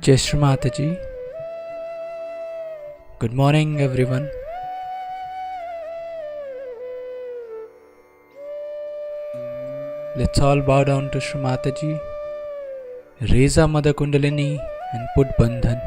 Jai Shri Mataji. Good morning, everyone. Let's all bow down to Shri Mataji, raise our Mother Kundalini and put Bandhan.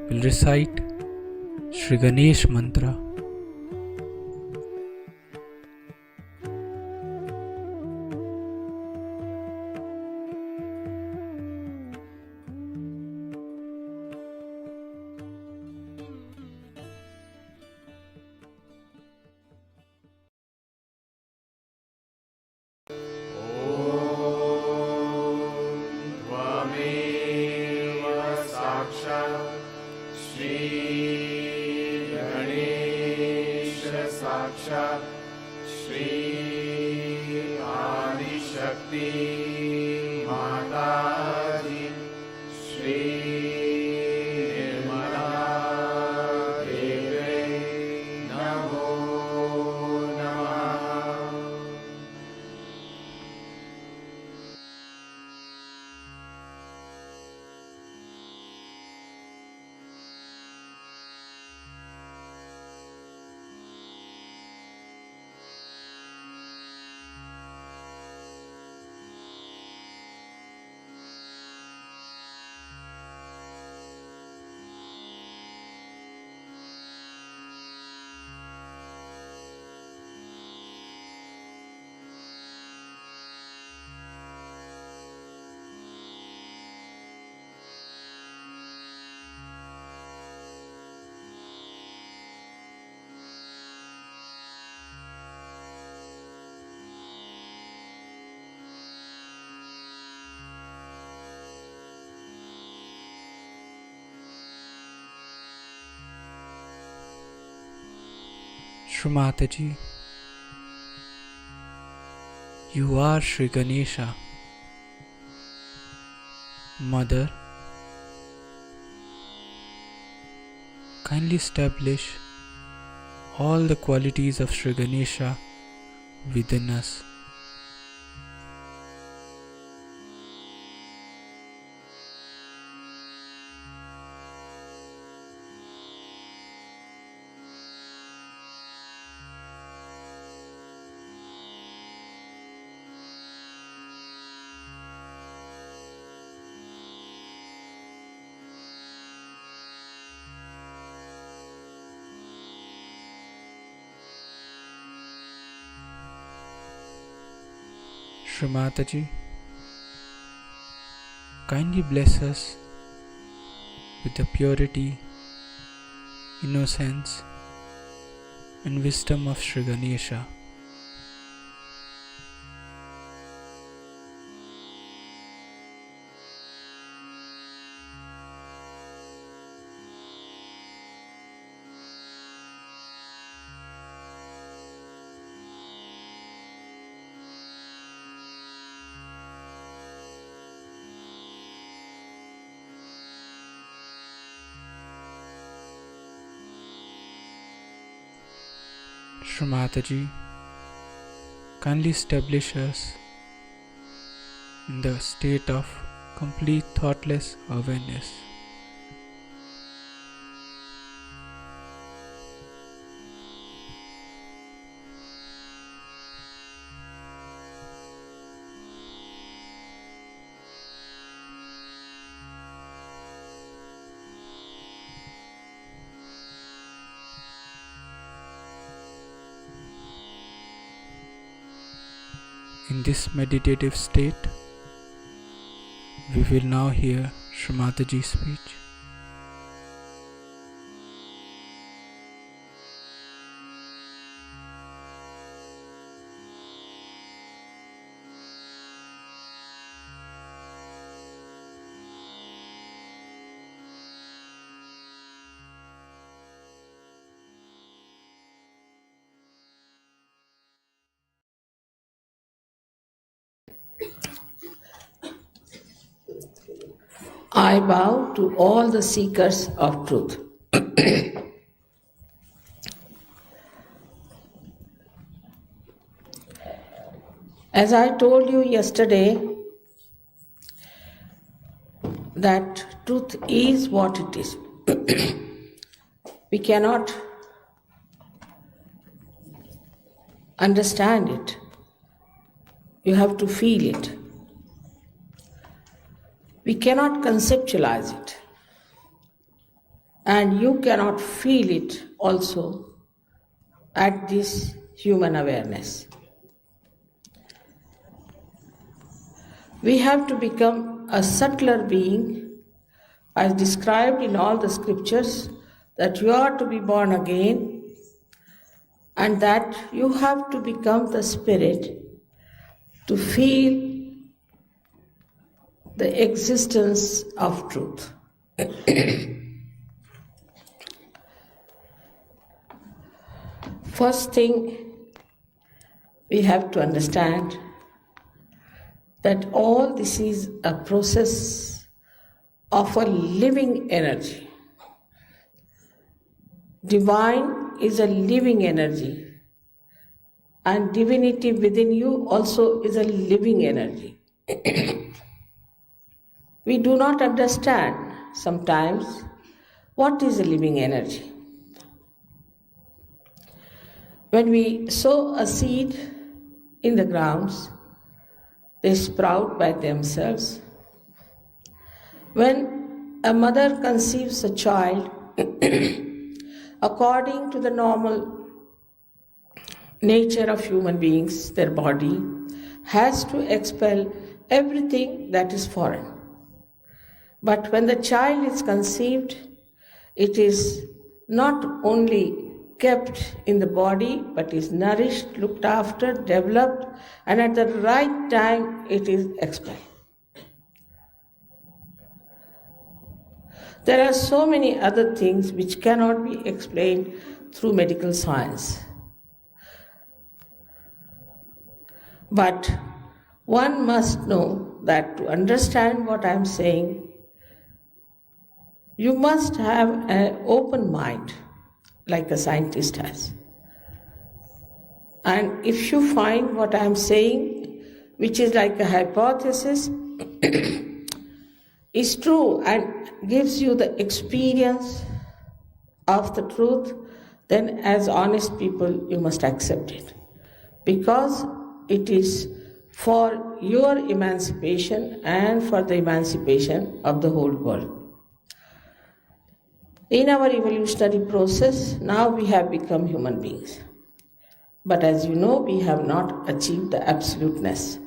We'll recite Shri Ganesh Mantra. साक्षात् श्री आदिशक्ति माताजी श्री निर्मला देवी नमो नमः। Shri Mataji, you are Shri Ganesha, Mother. Kindly establish all the qualities of Shri Ganesha within us. Shri Mataji, kindly bless us with the purity, innocence and wisdom of Shri Ganesha. Shri Mataji, kindly establish us in the state of complete thoughtless awareness. In this meditative state, we will now hear Shri Mataji's speech. I bow to all the seekers of truth. As I told you yesterday, that truth is what it is. We cannot understand it. You have to feel it. We cannot conceptualize it. And you cannot feel it also at this human awareness. We have to become a subtler being, as described in all the scriptures, that you are to be born again and that you have to become the spirit to feel the existence of truth. First thing, we have to understand that all this is a process of a living energy. Divine is a living energy, and divinity within you also is a living energy. We do not understand sometimes what is a living energy. When we sow a seed in the grounds, they sprout by themselves. When a mother conceives a child, according to the normal nature of human beings, their body has to expel everything that is foreign. But when the child is conceived, it is not only kept in the body, but is nourished, looked after, developed, and at the right time it is expelled. There are so many other things which cannot be explained through medical science. But one must know that to understand what I am saying, you must have an open mind, like a scientist has. And if you find what I am saying, which is like a hypothesis, is true and gives you the experience of the truth, then as honest people, you must accept it. Because it is for your emancipation and for the emancipation of the whole world. In our evolutionary process, now we have become human beings. But as you know, we have not achieved the absoluteness.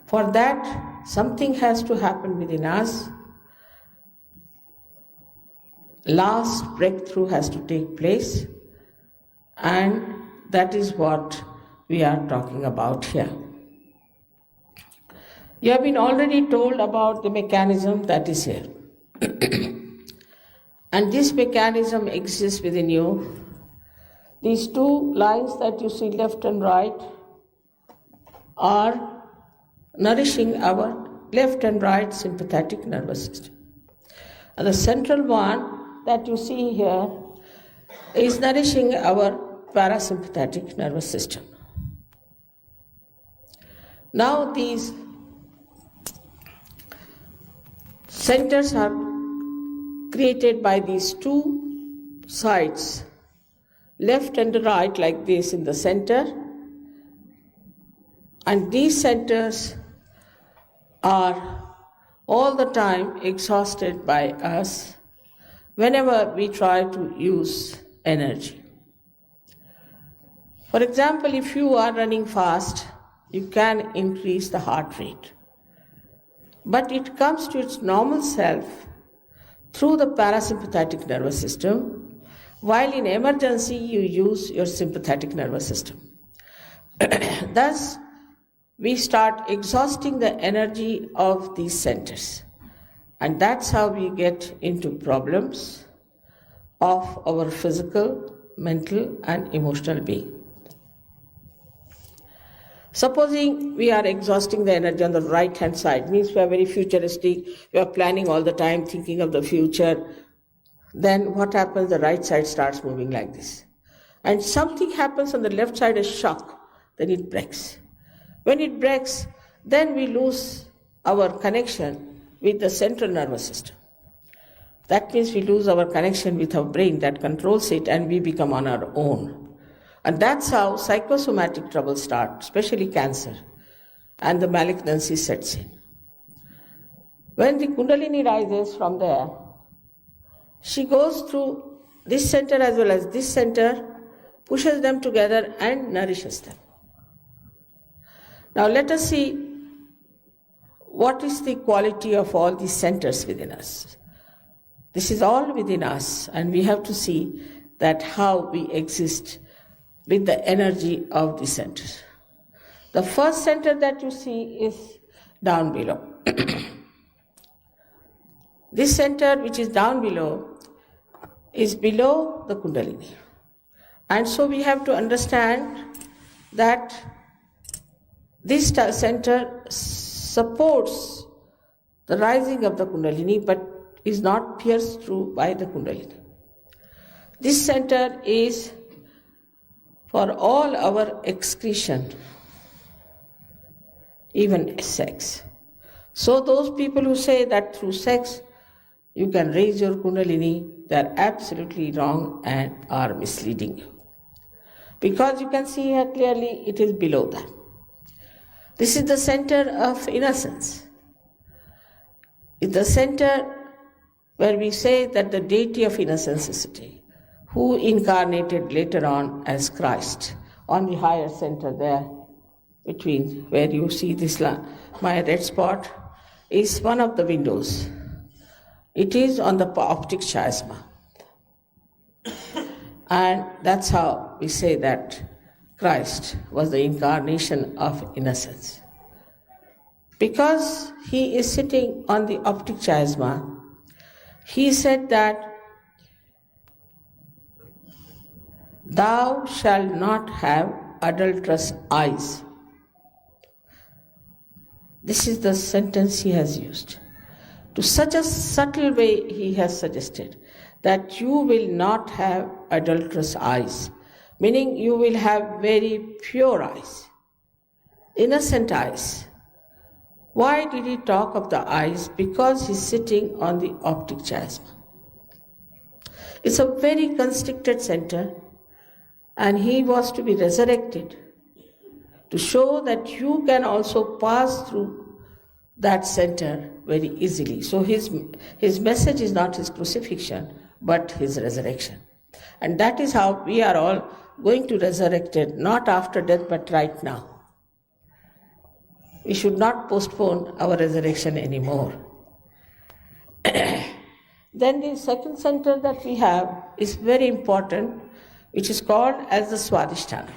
For that, something has to happen within us. Last breakthrough has to take place, and that is what we are talking about here. You have been already told about the mechanism that is here. And this mechanism exists within you. These two lines that you see, left and right, are nourishing our left and right sympathetic nervous system. And the central one that you see here is nourishing our parasympathetic nervous system. Now these centers are created by these two sides, left and right, like this in the center, and these centers are all the time exhausted by us whenever we try to use energy. For example, if you are running fast, you can increase the heart rate. But it comes to its normal self through the parasympathetic nervous system, while in emergency you use your sympathetic nervous system. Thus, we start exhausting the energy of these centers. And that's how we get into problems of our physical, mental, and emotional being. Supposing we are exhausting the energy on the right-hand side, means we are very futuristic, we are planning all the time, thinking of the future. Then what happens? The right side starts moving like this. And something happens on the left side, a shock, then it breaks. When it breaks, then we lose our connection with the central nervous system. That means we lose our connection with our brain that controls it, and we become on our own. And that's how psychosomatic troubles start, especially cancer, and the malignancy sets in. When the Kundalini rises from there, she goes through this center as well as this center, pushes them together and nourishes them. Now let us see what is the quality of all these centers within us. This is all within us, and we have to see that how we exist with the energy of the center. The first center that you see is down below. This center, which is down below, is below the Kundalini. And so we have to understand that this center supports the rising of the Kundalini, but is not pierced through by the Kundalini. This center is for all our excretion, even sex. So those people who say that through sex you can raise your Kundalini, they are absolutely wrong and are misleading you. Because you can see here clearly it is below that. This is the center of innocence. It's the center where we say that the deity of innocence is sitting, who incarnated later on as Christ, on the higher center there, between where you see this my red spot, is one of the windows. It is on the optic chiasma. And that's how we say that Christ was the incarnation of innocence. Because he is sitting on the optic chiasma, he said that thou shalt not have adulterous eyes. This is the sentence he has used. To such a subtle way he has suggested that you will not have adulterous eyes, meaning you will have very pure eyes, innocent eyes. Why did he talk of the eyes? Because he's sitting on the optic chiasma. It's a very constricted center, and he was to be resurrected to show that you can also pass through that center very easily. So his message is not his crucifixion, but his resurrection. And that is how we are all going to resurrected, not after death, but right now. We should not postpone our resurrection anymore. Then the second center that we have is very important, which is called as the Swadhisthana.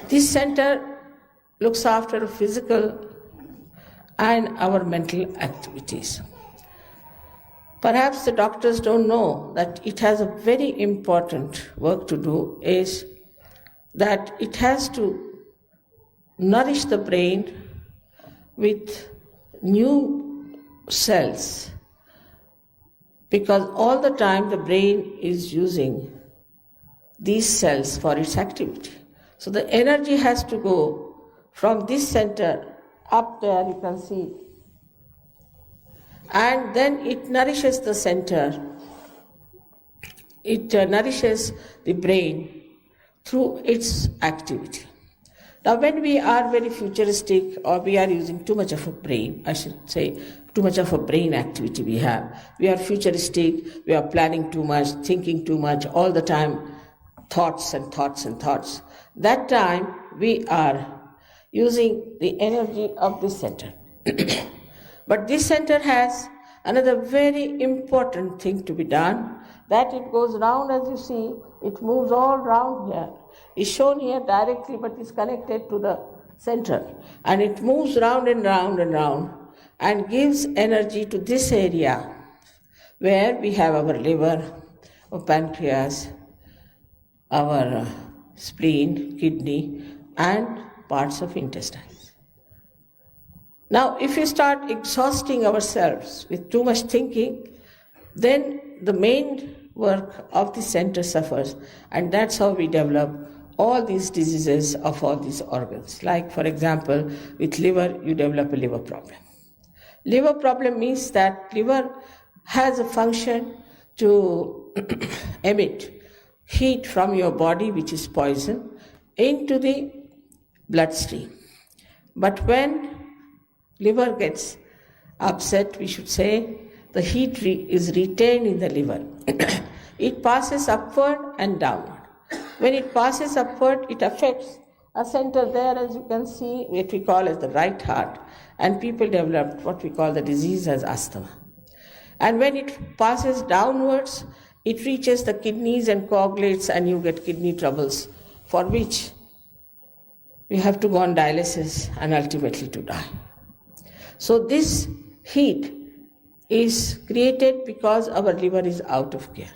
This center looks after physical and our mental activities. Perhaps the doctors don't know that it has a very important work to do, is that it has to nourish the brain with new cells, because all the time the brain is using these cells for its activity. So the energy has to go from this center up there, you can see, and then it nourishes the center. It nourishes the brain through its activity. Now, when we are very futuristic or we are using too much of a brain, I should say, too much of a brain activity we have, we are futuristic, we are planning too much, thinking too much, all the time, thoughts and thoughts and thoughts. That time we are using the energy of this center. But this center has another very important thing to be done, that it goes round, as you see, it moves all round here. It's shown here directly, but it's connected to the center. And it moves round and round and round and gives energy to this area where we have our liver, our pancreas, our spleen, kidney, and parts of intestines. Now, if we start exhausting ourselves with too much thinking, then the main work of the center suffers, and that's how we develop all these diseases of all these organs. Like, for example, with liver, you develop a liver problem. Liver problem means that liver has a function to emit heat from your body, which is poison, into the bloodstream. But when liver gets upset, we should say, the heat is retained in the liver. It passes upward and downward. When it passes upward, it affects a center there, as you can see, what we call as the right heart, and people develop what we call the disease as asthma. And when it passes downwards, it reaches the kidneys and coagulates, and you get kidney troubles, for which we have to go on dialysis and ultimately to die. So this heat is created because our liver is out of gear.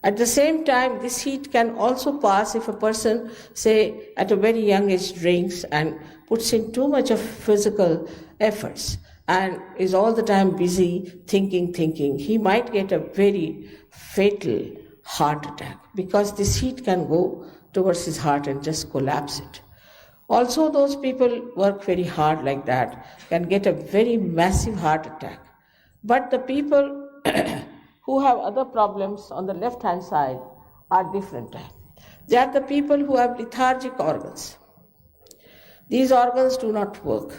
At the same time, this heat can also pass if a person, say, at a very young age drinks and puts in too much of physical efforts and is all the time busy thinking. He might get a very fatal heart attack because this heat can go towards his heart and just collapse it. Also, those people work very hard like that can get a very massive heart attack. But the people who have other problems on the left-hand side are different. They are the people who have lethargic organs. These organs do not work.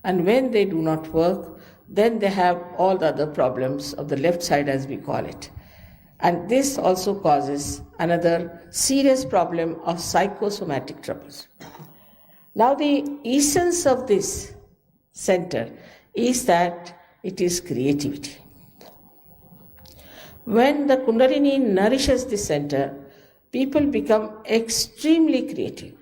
And when they do not work, then they have all the other problems of the left side, as we call it. And this also causes another serious problem of psychosomatic troubles. Now, the essence of this center is that it is creativity. When the Kundalini nourishes the center, people become extremely creative.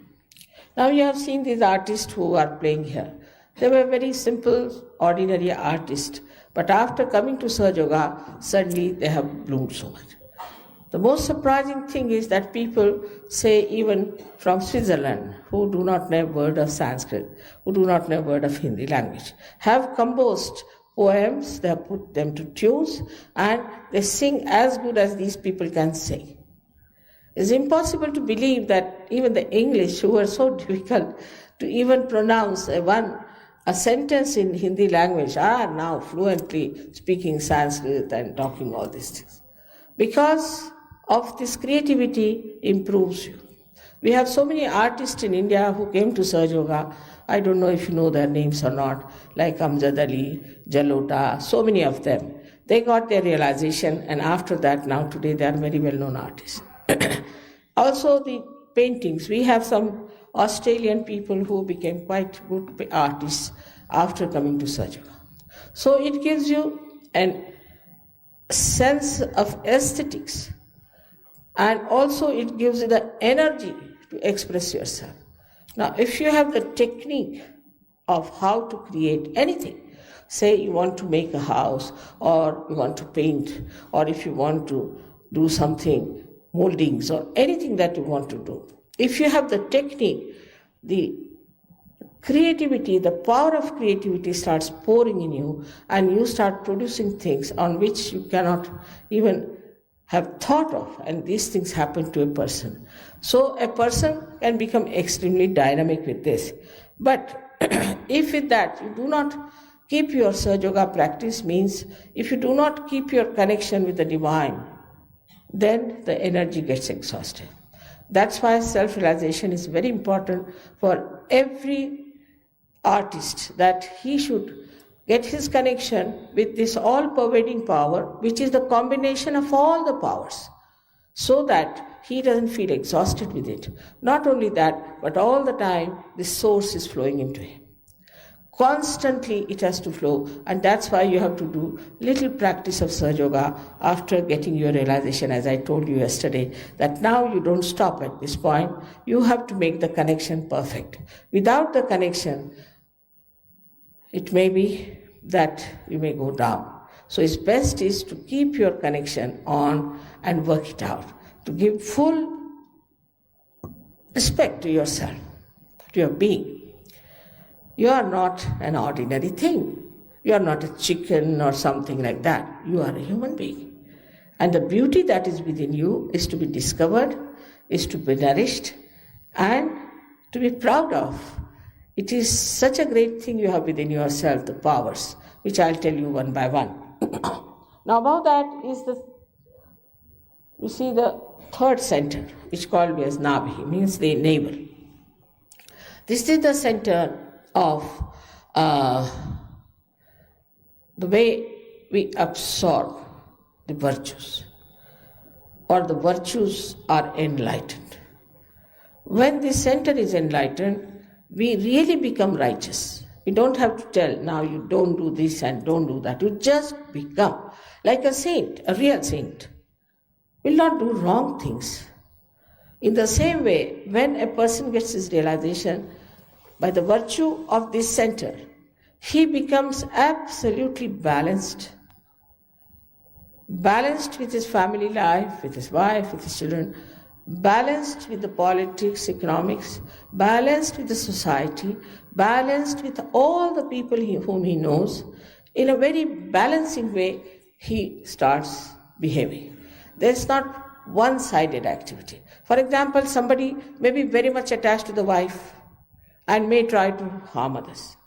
Now, you have seen these artists who are playing here. They were very simple, ordinary artists, but after coming to Sahaja Yoga, suddenly they have bloomed so much. The most surprising thing is that people, say even from Switzerland, who do not know a word of Sanskrit, who do not know a word of Hindi language, have composed poems, they have put them to tunes, and they sing as good as these people can sing. It's impossible to believe that even the English, who are so difficult to even pronounce a sentence in Hindi language, are now fluently speaking Sanskrit and talking all these things. Because of this creativity improves you. We have so many artists in India who came to Sahaja Yoga. I don't know if you know their names or not, like Amjad Ali, Jalota, so many of them. They got their realization, and after that, now today they are very well-known artists. Also the paintings. We have some Australian people who became quite good artists after coming to Sahaja Yoga. So it gives you a sense of aesthetics, and also it gives you the energy to express yourself. Now, if you have the technique of how to create anything, say you want to make a house, or you want to paint, or if you want to do something, moldings, or anything that you want to do, if you have the technique, the creativity, the power of creativity starts pouring in you, and you start producing things on which you cannot even have thought of, and these things happen to a person. So a person can become extremely dynamic with this. But if with that you do not keep your Sahaja Yoga practice, means if you do not keep your connection with the divine, then the energy gets exhausted. That's why self-realization is very important for every artist, that he should get his connection with this all-pervading power, which is the combination of all the powers, so that he doesn't feel exhausted with it. Not only that, but all the time this source is flowing into him. Constantly it has to flow, and that's why you have to do little practice of Sahaja Yoga after getting your realization, as I told you yesterday, that now you don't stop at this point. You have to make the connection perfect. Without the connection, it may be that you may go down. So it's best is to keep your connection on and work it out, to give full respect to yourself, to your being. You are not an ordinary thing. You are not a chicken or something like that. You are a human being. And the beauty that is within you is to be discovered, is to be nourished, and to be proud of. It is such a great thing you have within yourself, the powers, which I'll tell you one by one. Now above that is the third center, which called as Nabhi, means the navel. This is the center of the way we absorb the virtues, or the virtues are enlightened. When the center is enlightened, we really become righteous. We don't have to tell, now you don't do this and don't do that. You just become like a saint, a real saint. Will not do wrong things. In the same way, when a person gets his realization, by the virtue of this center, he becomes absolutely balanced. Balanced with his family life, with his wife, with his children, balanced with the politics, economics, balanced with the society, balanced with all the people whom he knows. In a very balancing way, he starts behaving. There's not one-sided activity. For example, somebody may be very much attached to the wife and may try to harm others.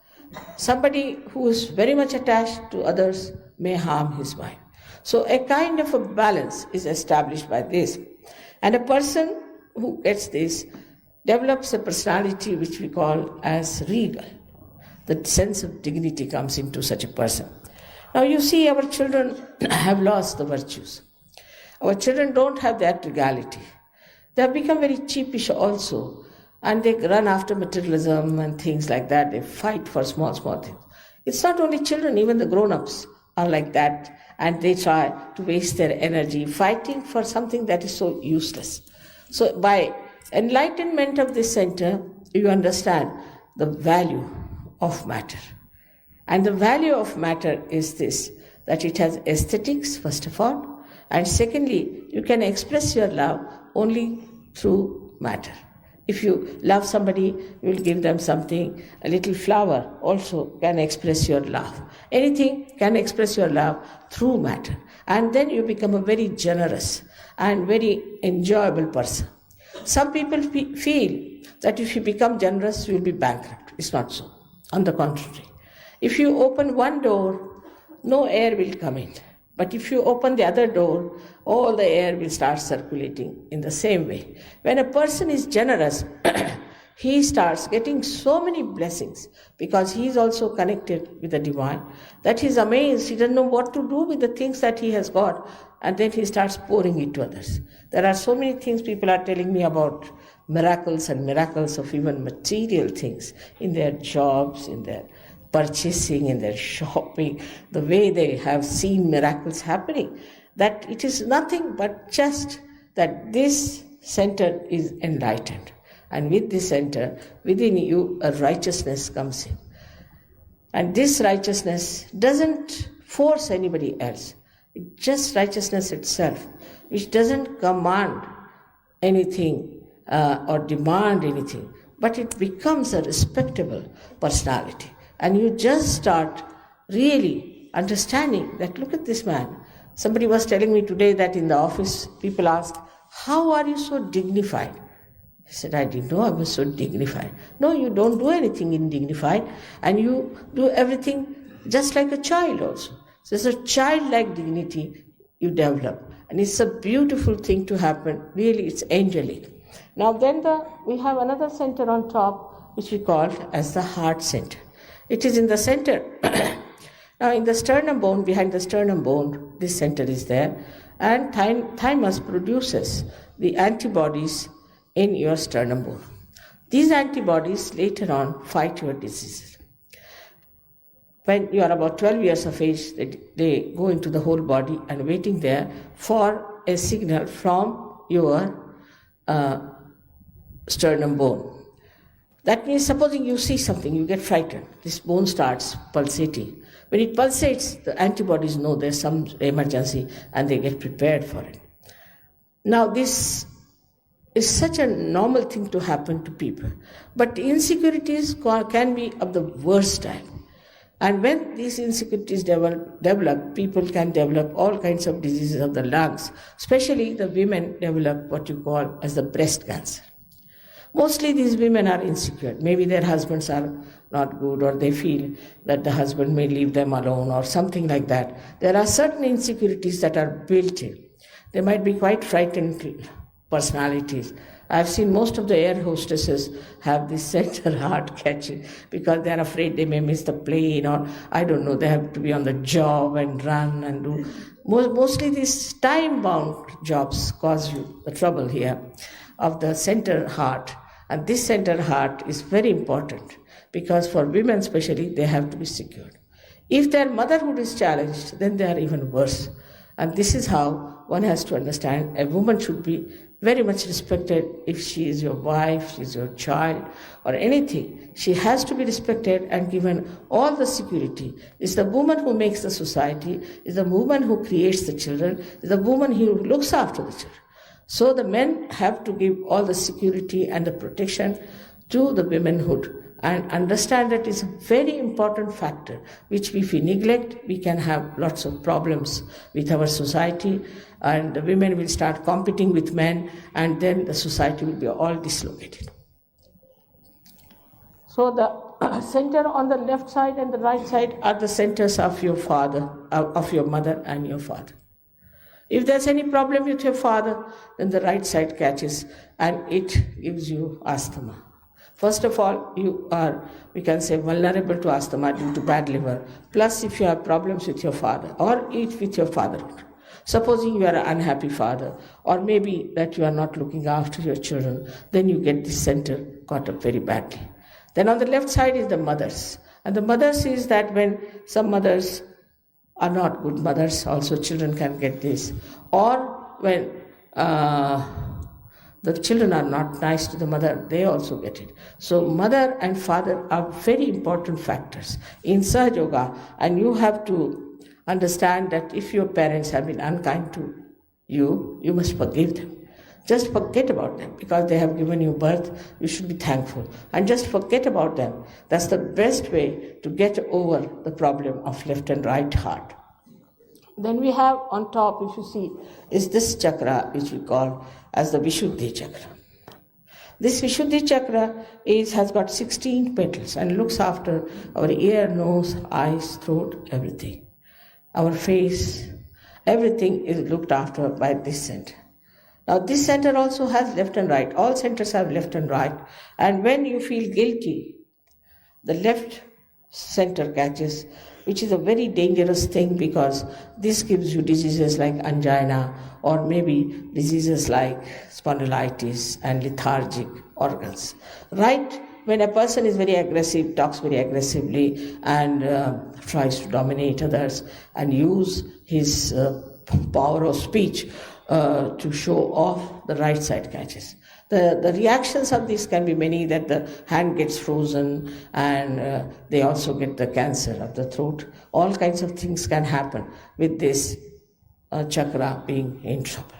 Somebody who is very much attached to others may harm his wife. So a kind of a balance is established by this. And a person who gets this develops a personality which we call as regal. The sense of dignity comes into such a person. Now you see, our children have lost the virtues. Our children don't have that regality. They have become very cheapish also. And they run after materialism and things like that. They fight for small things. It's not only children, even the grown-ups are like that. And they try to waste their energy fighting for something that is so useless. So by enlightenment of this center, you understand the value of matter. And the value of matter is this, that it has aesthetics, first of all. And secondly, you can express your love only through matter. If you love somebody, you will give them something. A little flower also can express your love. Anything can express your love through matter. And then you become a very generous and very enjoyable person. Some people feel that if you become generous, you will be bankrupt. It's not so. On the contrary. If you open one door, no air will come in. But if you open the other door, all the air will start circulating in the same way. When a person is generous, he starts getting so many blessings because he is also connected with the divine that he's amazed. He doesn't know what to do with the things that he has got, and then he starts pouring it to others. There are so many things people are telling me about miracles and miracles of even material things in their jobs, in their purchasing, in their shopping, the way they have seen miracles happening, that it is nothing but just that this center is enlightened. And with this center, within you, a righteousness comes in. And this righteousness doesn't force anybody else. It's just righteousness itself, which doesn't command anything or demand anything, but it becomes a respectable personality. And you just start really understanding that, look at this man, Somebody was telling me today that in the office, people ask, how are you so dignified? I said, I didn't know I was so dignified. No, you don't do anything undignified, and you do everything just like a child also. So it's a childlike dignity you develop, and it's a beautiful thing to happen. Really, it's angelic. Now then we have another center on top, which we call as the heart center. It is in the center. Now in the sternum bone, behind the sternum bone, this center is there, and thymus produces the antibodies in your sternum bone. These antibodies later on fight your diseases. When you are about 12 years of age, they go into the whole body and waiting there for a signal from your sternum bone. That means supposing you see something, you get frightened, this bone starts pulsating. When it pulsates, the antibodies know there's some emergency and they get prepared for it. Now this is such a normal thing to happen to people, but insecurities can be of the worst type. And when these insecurities develop, people can develop all kinds of diseases of the lungs, especially the women develop what you call as the breast cancer. Mostly these women are insecure. Maybe their husbands are not good, or they feel that the husband may leave them alone or something like that. There are certain insecurities that are built in. They might be quite frightened personalities. I've seen most of the air hostesses have this center heart catching because they're afraid they may miss the plane, or I don't know, they have to be on the job and run and do. Mostly these time-bound jobs cause you the trouble here of the center heart. And this center heart is very important because for women especially, they have to be secured. If their motherhood is challenged, then they are even worse. And this is how one has to understand a woman should be very much respected. If she is your wife, she is your child, or anything, she has to be respected and given all the security. It's the woman who makes the society, it's the woman who creates the children, it's the woman who looks after the children. So the men have to give all the security and the protection to the womanhood and understand that it's a very important factor, which if we neglect, we can have lots of problems with our society, and the women will start competing with men, and then the society will be all dislocated. So the center on the left side and the right side are the centers of your father, of your mother and your father. If there's any problem with your father, then the right side catches and it gives you asthma. First of all, you are, we can say, vulnerable to asthma due to bad liver. Plus, if you have problems with your father or if with your fatherhood. Supposing you are an unhappy father, or maybe that you are not looking after your children, then you get this center caught up very badly. Then on the left side is the mothers. And the mothers is that when some mothers are not good mothers, also children can get this. Or when the children are not nice to the mother, they also get it. So mother and father are very important factors in Sahaja Yoga, and you have to understand that if your parents have been unkind to you, you must forgive them. Just forget about them because they have given you birth. You should be thankful and just forget about them. That's the best way to get over the problem of left and right heart. Then we have on top, if you see, is this chakra which we call as the Vishuddhi chakra. This Vishuddhi chakra has got 16 petals and looks after our ear, nose, eyes, throat, everything. Our face, everything is looked after by this center. Now this center also has left and right. All centers have left and right. And when you feel guilty, the left center catches, which is a very dangerous thing because this gives you diseases like angina or maybe diseases like spondylitis and lethargic organs. Right when a person is very aggressive, talks very aggressively and tries to dominate others and use his power of speech to show off, the right side catches. The reactions of this can be many, that the hand gets frozen and they also get the cancer of the throat. All kinds of things can happen with this chakra being in trouble.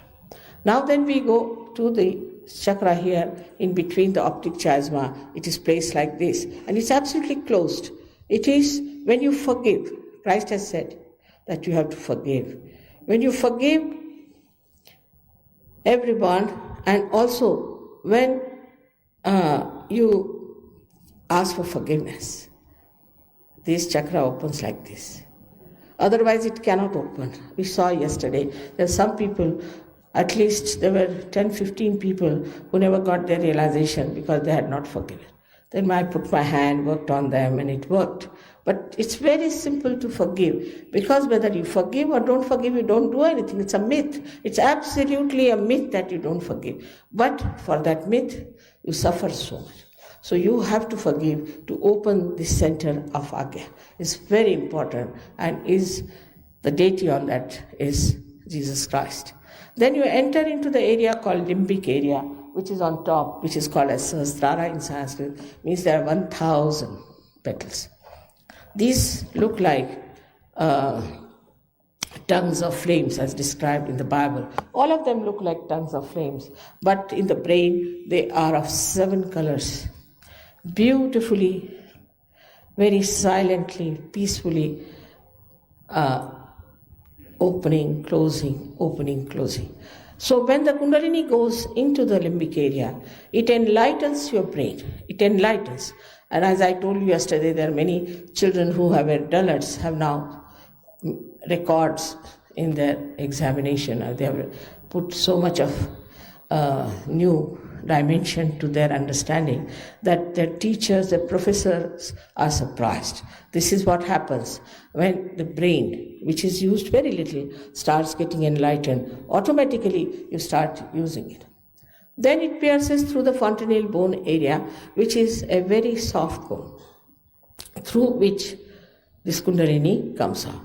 Now then we go to the chakra here in between the optic chiasma. It is placed like this and it's absolutely closed. It is when you forgive. Christ has said that you have to forgive. When you forgive everyone, and also when you ask for forgiveness, this chakra opens like this. Otherwise, it cannot open. We saw yesterday there are some people, at least there were 10, 15 people who never got their realization because they had not forgiven. Then I put my hand, worked on them, and it worked. But it's very simple to forgive, because whether you forgive or don't forgive, you don't do anything. It's a myth. It's absolutely a myth that you don't forgive. But for that myth, you suffer so much. So you have to forgive to open the center of Agya. It's very important, and is the deity on that is Jesus Christ. Then you enter into the area called limbic area, which is on top, which is called as Sahasrara in Sanskrit, means there are 1,000 petals. These look like tongues of flames as described in the Bible. All of them look like tongues of flames, but in the brain they are of 7 colors. Beautifully, very silently, peacefully opening, closing, opening, closing. So when the Kundalini goes into the limbic area, it enlightens your brain. It enlightens. And as I told you yesterday, there are many children who were dullards have now records in their examination. They have put so much of new dimension to their understanding that their teachers, their professors are surprised. This is what happens when the brain, which is used very little, starts getting enlightened. Automatically you start using it. Then it pierces through the fontanelle bone area, which is a very soft bone, through which this Kundalini comes out.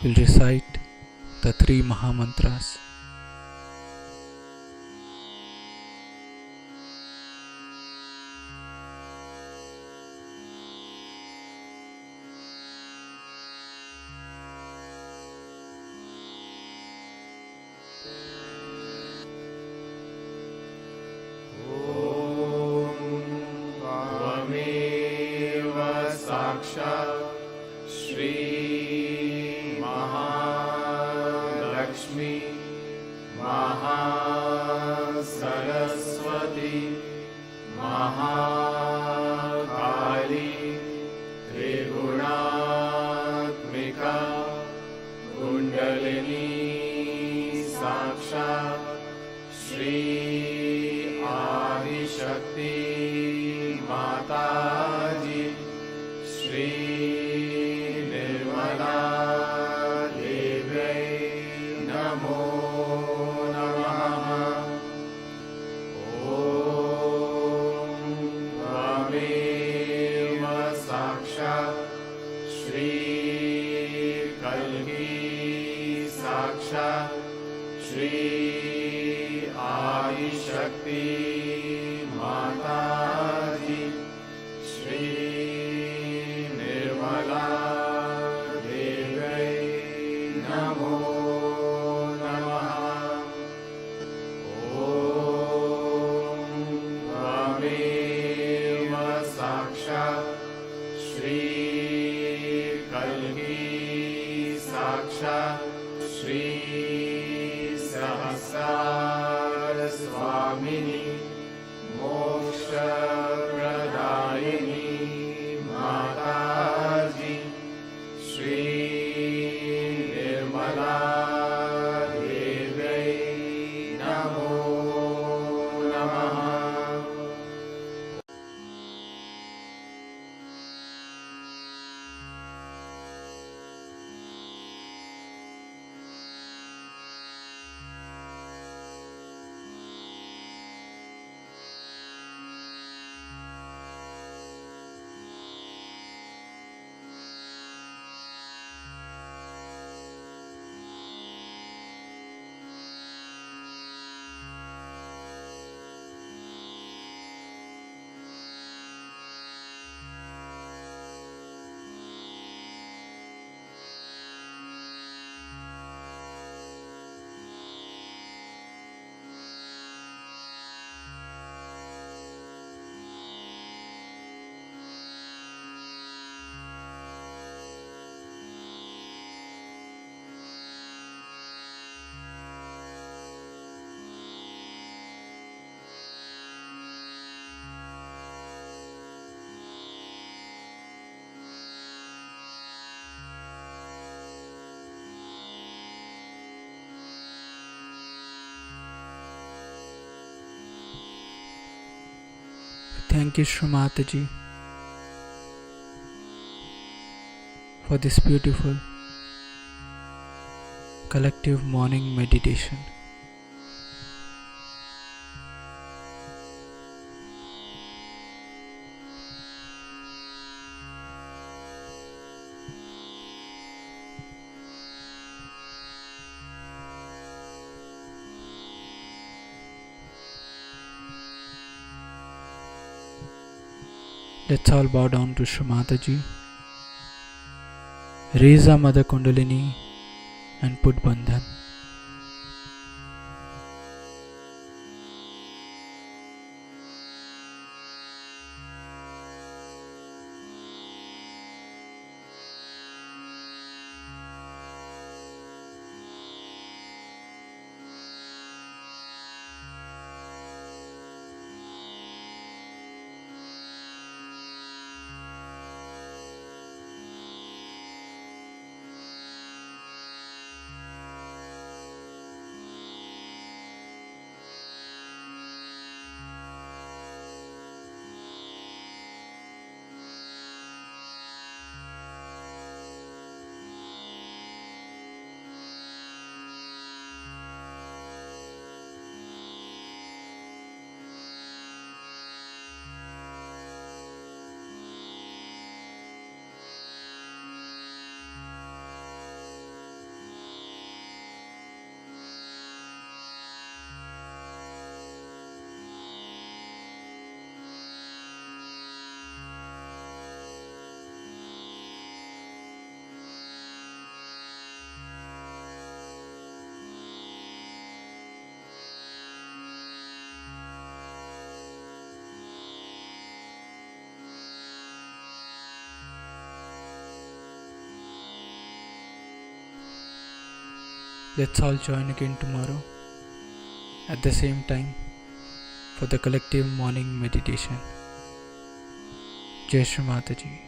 We'll recite the 3 Mahamantras. Mahakali Triguna kundalini साक्षात् श्री आदिशक्ति माताजी श्री निर्मला देव्यै नमो नमः। ॐ त्वमेव साक्षात् श्री कल्की साक्षात् श्री आदिशक्ति माताजी श्री निर्मला देव्यै नमो नमः। ॐ त्वमेव साक्षात् श्री कल्की साक्षात् श्री सहस्रार स्वामिनी मोक्षप्रदायिनी माताजी श्री निर्मला देव्यै नमो नमः। Thank you, Shri Mataji, for this beautiful collective morning meditation. Let's all bow down to Shri Mataji, raise our Mother Kundalini and put Bandhan. Let's all join again tomorrow at the same time for the collective morning meditation. Jai Shri Mataji.